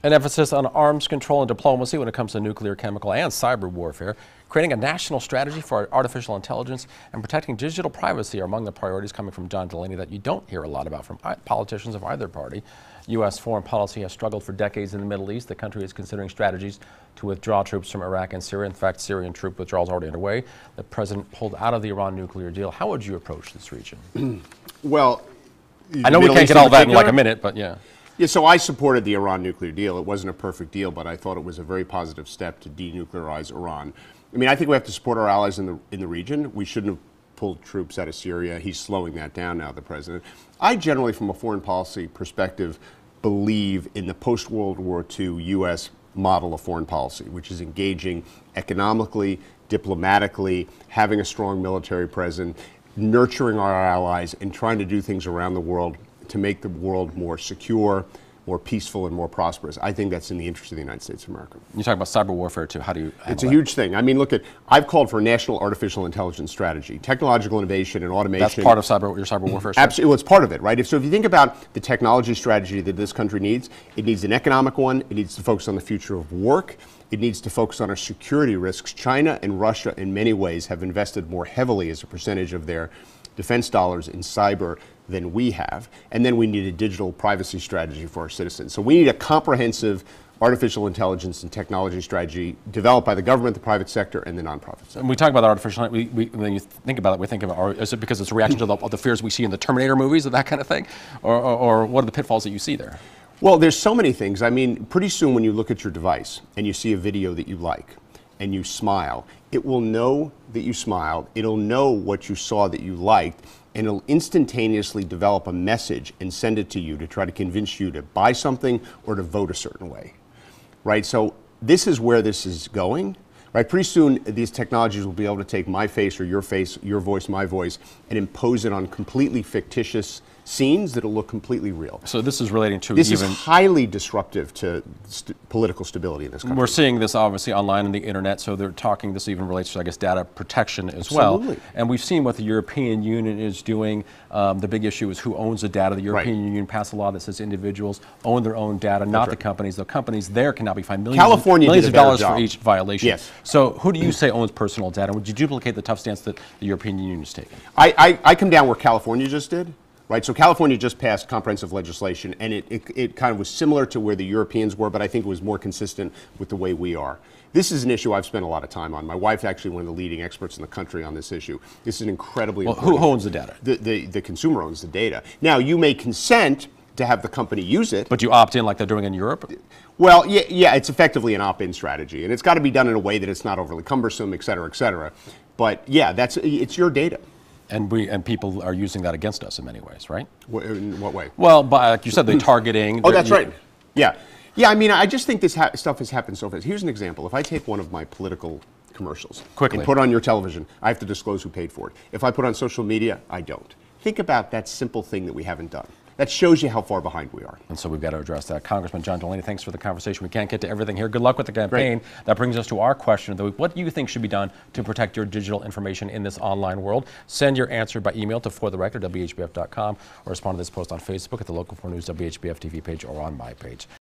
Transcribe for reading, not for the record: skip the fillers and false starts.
An emphasis on arms control and diplomacy when it comes to nuclear, chemical, and cyber warfare. Creating a national strategy for artificial intelligence and protecting digital privacy are among the priorities coming from John Delaney that you don't hear a lot about from politicians of either party. U.S. foreign policy has struggled for decades in the Middle East. The country is considering strategies to withdraw troops from Iraq and Syria. In fact, Syrian troop withdrawal is already underway. The president pulled out of the Iran nuclear deal. How would you approach this region? Well, I know we can't get all that in like a minute, but yeah. Yeah, so I supported the Iran nuclear deal. It wasn't a perfect deal, but I thought it was a very positive step to denuclearize Iran. I mean, I think we have to support our allies in the region. We shouldn't have pulled troops out of Syria. He's slowing that down now, the president. I generally, from a foreign policy perspective, believe in the post-World War II U.S. model of foreign policy, which is engaging economically, diplomatically, having a strong military presence, nurturing our allies, and trying to do things around the world to make the world more secure, more peaceful, and more prosperous. I think that's in the interest of the United States of America. You talk about cyber warfare too. How do you handle It's a huge thing. I mean, look at, I've called for a national artificial intelligence strategy, technological innovation and automation. That's part of your cyber warfare strategy? Absolutely, well, it's part of it, right? So if you think about the technology strategy that this country needs, it needs an economic one, it needs to focus on the future of work, it needs to focus on our security risks. China and Russia, in many ways, have invested more heavily as a percentage of their defense dollars in cyber than we have. And then we need a digital privacy strategy for our citizens. So we need a comprehensive artificial intelligence and technology strategy developed by the government, the private sector, and the nonprofit sector. When we talk about artificial, when you think about it, we think of, is it because it's a reaction to the fears we see in the Terminator movies or that kind of thing? Or what are the pitfalls that you see there? Well, there's so many things. I mean, pretty soon when you look at your device and you see a video that you like and you smile, it will know that you smiled, it'll know what you saw that you liked, and it'll instantaneously develop a message and send it to you to try to convince you to buy something or to vote a certain way, right? So this is where this is going, right? Pretty soon these technologies will be able to take my face, your voice, my voice, and impose it on completely fictitious scenes that'll look completely real. So this is relating to this is highly disruptive to political stability in this country. We're seeing this obviously online on the internet, so they're talking, this even relates to, I guess, data protection as Absolutely. well. And we've seen what the European Union is doing. The big issue is who owns the data. The European Union passed a law that says individuals own their own data, not the companies. The companies there can now be fined millions of dollars for each violation. Yes. So who do you say owns personal data? Would you duplicate the tough stance that the European Union is taking? I come down where California just did. Right, so California just passed comprehensive legislation, and it kind of was similar to where the Europeans were, but I think it was more consistent with the way we are. This is an issue I've spent a lot of time on. My wife's actually one of the leading experts in the country on this issue. This is an incredibly important. Who owns the data? The consumer owns the data. Now, you may consent to have the company use it. But you opt in like they're doing in Europe? Well, yeah, it's effectively an opt-in strategy, and it's got to be done in a way that it's not overly cumbersome, et cetera, et cetera. But yeah, it's your data. And people are using that against us in many ways, right? In what way? Well, like you said, the targeting. Oh, that's right. Yeah. Yeah, I mean, I just think this stuff has happened so fast. Here's an example. If I take one of my political commercials and put on your television, I have to disclose who paid for it. If I put on social media, I don't. Think about that simple thing that we haven't done. That shows you how far behind we are. And so we've got to address that. Congressman John Delaney, thanks for the conversation. We can't get to everything here. Good luck with the campaign. Great. That brings us to our question of the week. What do you think should be done to protect your digital information in this online world? Send your answer by email to fortherecord@whbf.com or respond to this post on Facebook at the Local 4 News WHBF TV page or on my page.